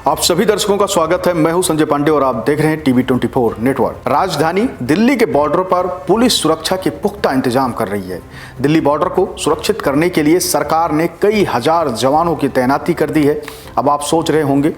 आप सभी दर्शकों का स्वागत है। मैं हूं संजय पांडे और आप देख रहे हैं टीवी 24 नेटवर्क। राजधानी दिल्ली के बॉर्डर पर पुलिस सुरक्षा के पुख्ता इंतजाम कर रही है। दिल्ली बॉर्डर को सुरक्षित करने के लिए सरकार ने कई हजार जवानों की तैनाती कर दी है। अब आप सोच रहे होंगे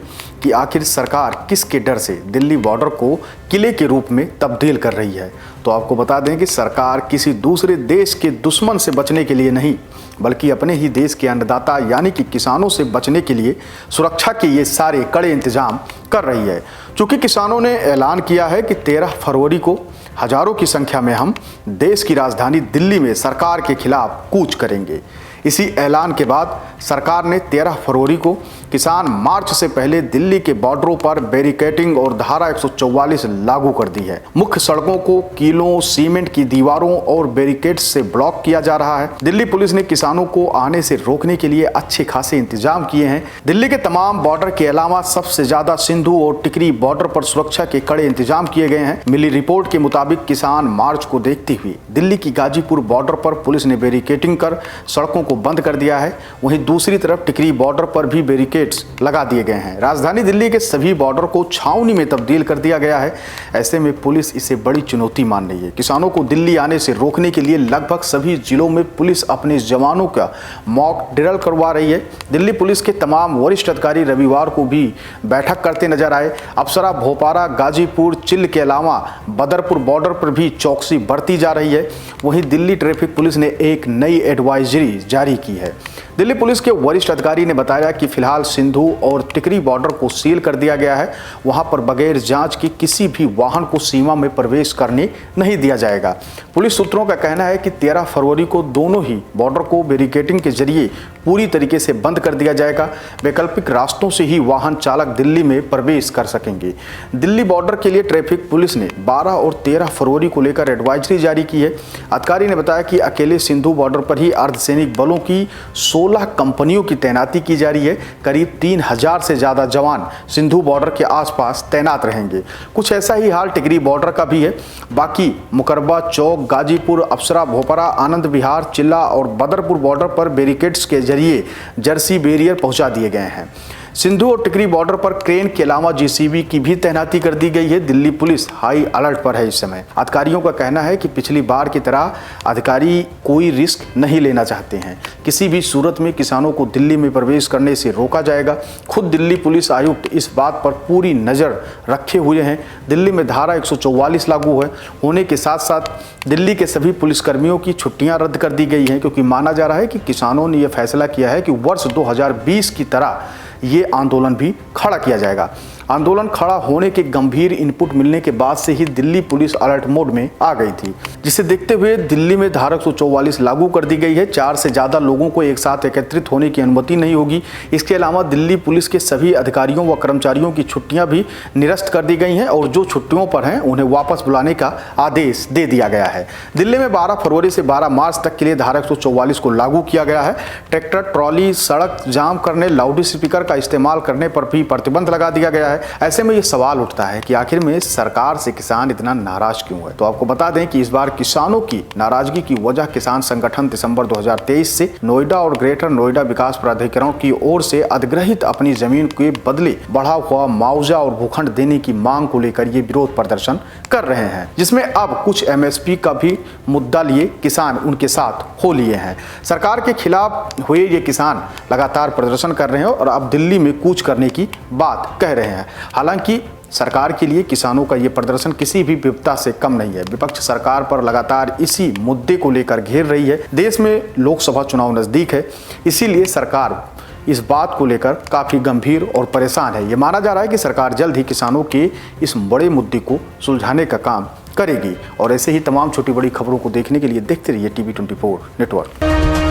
कि आखिर सरकार किसके डर से दिल्ली बॉर्डर को किले के रूप में तब्दील कर रही है। तो आपको बता दें कि सरकार किसी दूसरे देश के दुश्मन से बचने के लिए नहीं, बल्कि अपने ही देश के अन्नदाता यानी कि किसानों से बचने के लिए सुरक्षा के ये सारे कड़े इंतजाम कर रही है। चूंकि किसानों ने ऐलान किया है कि 13 फरवरी को हजारों की संख्या में हम देश की राजधानी दिल्ली में सरकार के खिलाफ कूच करेंगे। इसी ऐलान के बाद सरकार ने 13 फरवरी को किसान मार्च से पहले दिल्ली के बॉर्डरों पर बैरिकेडिंग और धारा 144 लागू कर दी है। मुख्य सड़कों को कीलों, सीमेंट की दीवारों और बैरिकेड्स से ब्लॉक किया जा रहा है। दिल्ली पुलिस ने किसानों को आने से रोकने के लिए अच्छे खासे इंतजाम किए हैं। दिल्ली के तमाम बॉर्डर के अलावा सबसे ज्यादा सिंधु और टिकरी बॉर्डर पर सुरक्षा के कड़े इंतजाम किए गए हैं। मिली रिपोर्ट के मुताबिक किसान मार्च को देखते हुए दिल्ली की गाजीपुर बॉर्डर पर पुलिस ने बैरिकेडिंग कर सड़कों को बंद कर दिया है। वहीं दूसरी तरफ टिकरी बॉर्डर पर भी बैरिकेड्स लगा दिए गए हैं। राजधानी दिल्ली के सभी बॉर्डर को छावनी में तब्दील कर दिया गया है। ऐसे में पुलिस इसे बड़ी चुनौती मान रही है। किसानों को दिल्ली आने से रोकने के लिए लगभग सभी जिलों में पुलिस अपने जवानों का मॉक ड्रिल करवा रही है। दिल्ली पुलिस के तमाम वरिष्ठ अधिकारी रविवार को भी बैठक करते नजर आए। अप्सरा, भोपारा, गाजीपुर, चिल के अलावा बदरपुर बॉर्डर पर भी चौकसी बरती जा रही है। वहीं दिल्ली ट्रैफिक पुलिस ने एक नई एडवाइजरी जारी की है। दिल्ली पुलिस के वरिष्ठ अधिकारी ने बताया कि फिलहाल सिंधु और टिकरी बॉर्डर को सील कर दिया गया है। वहां पर बगैर जांच के किसी भी वाहन को सीमा में प्रवेश करने नहीं दिया जाएगा। पुलिस सूत्रों का कहना है कि 13 फरवरी को दोनों ही बॉर्डर को बैरिकेडिंग के जरिए पूरी तरीके से बंद कर दिया जाएगा। वैकल्पिक रास्तों से ही वाहन चालक दिल्ली में प्रवेश कर सकेंगे। दिल्ली बॉर्डर के लिए ट्रैफिक पुलिस ने 12 और 13 फरवरी को लेकर एडवाइजरी जारी की है। अधिकारी ने बताया कि अकेले सिंधु बॉर्डर पर ही अर्धसैनिक बलों की 16 कंपनियों की तैनाती की जा रही है। करीब 3000 से ज्यादा जवान सिंधु बॉर्डर के आसपास तैनात रहेंगे। कुछ ऐसा ही हाल टिकरी बॉर्डर का भी है। बाकी मुकरबा चौक, गाजीपुर, अप्सरा, भोपारा, आनंद विहार, चिल्ला और बदरपुर बॉर्डर पर बैरिकेड्स के जरिए जर्सी बैरियर पहुंचा दिए गए हैं। सिंधु और टिकरी बॉर्डर पर क्रेन के अलावा जेसीबी की भी तैनाती कर दी गई है। दिल्ली पुलिस हाई अलर्ट पर है इस समय। अधिकारियों का कहना है कि पिछली बार की तरह अधिकारी कोई रिस्क नहीं लेना चाहते हैं। किसी भी सूरत में किसानों को दिल्ली में प्रवेश करने से रोका जाएगा। खुद दिल्ली पुलिस आयुक्त इस बात पर पूरी नज़र रखे हुए हैं। दिल्ली में धारा 144 लागू होने के साथ साथ दिल्ली के सभी पुलिसकर्मियों की छुट्टियां रद्द कर दी गई हैं, क्योंकि माना जा रहा है कि किसानों ने यह फैसला किया है कि वर्ष 2020 की तरह ये आंदोलन भी खड़ा किया जाएगा। आंदोलन खड़ा होने के गंभीर इनपुट मिलने के बाद से ही दिल्ली पुलिस अलर्ट मोड में आ गई थी, जिसे देखते हुए दिल्ली में धारा 144 लागू कर दी गई है। 4 से ज़्यादा लोगों को एक साथ एकत्रित होने की अनुमति नहीं होगी। इसके अलावा दिल्ली पुलिस के सभी अधिकारियों व कर्मचारियों की छुट्टियां भी निरस्त कर दी गई हैं और जो छुट्टियों पर हैं उन्हें वापस बुलाने का आदेश दे दिया गया है। दिल्ली में 12 फरवरी से 12 मार्च तक के लिए धारा 144 को लागू किया गया है। ट्रैक्टर, ट्रॉली, सड़क जाम करने, लाउड स्पीकर का इस्तेमाल करने पर भी प्रतिबंध लगा दिया गया है। ऐसे में ये सवाल उठता है कि आखिर में सरकार से किसान इतना नाराज क्यों है। तो आपको बता दें कि इस बार किसानों की नाराजगी की वजह किसान संगठन दिसंबर 2023 से नोएडा और ग्रेटर नोएडा विकास प्राधिकरण की ओर से अधिग्रहित अपनी जमीन के बदले बढ़ा हुआ मुआवजा और भूखंड देने की मांग को लेकर ये विरोध प्रदर्शन कर रहे हैं, जिसमें अब कुछ एमएसपी का भी मुद्दा लिए किसान उनके साथ हो लिए हैं। सरकार के खिलाफ हुए ये किसान लगातार प्रदर्शन कर रहे हैं और अब दिल्ली में कूच करने की बात कह रहे हैं। हालांकि सरकार के लिए किसानों का ये प्रदर्शन किसी भी विपदा से कम नहीं है। विपक्ष सरकार पर लगातार इसी मुद्दे को लेकर घेर रही है। देश में लोकसभा चुनाव नजदीक है, इसीलिए सरकार इस बात को लेकर काफ़ी गंभीर और परेशान है। ये माना जा रहा है कि सरकार जल्द ही किसानों के इस बड़े मुद्दे को सुलझाने का काम करेगी। और ऐसे ही तमाम छोटी बड़ी खबरों को देखने के लिए देखते रहिए टीवी 24 नेटवर्क।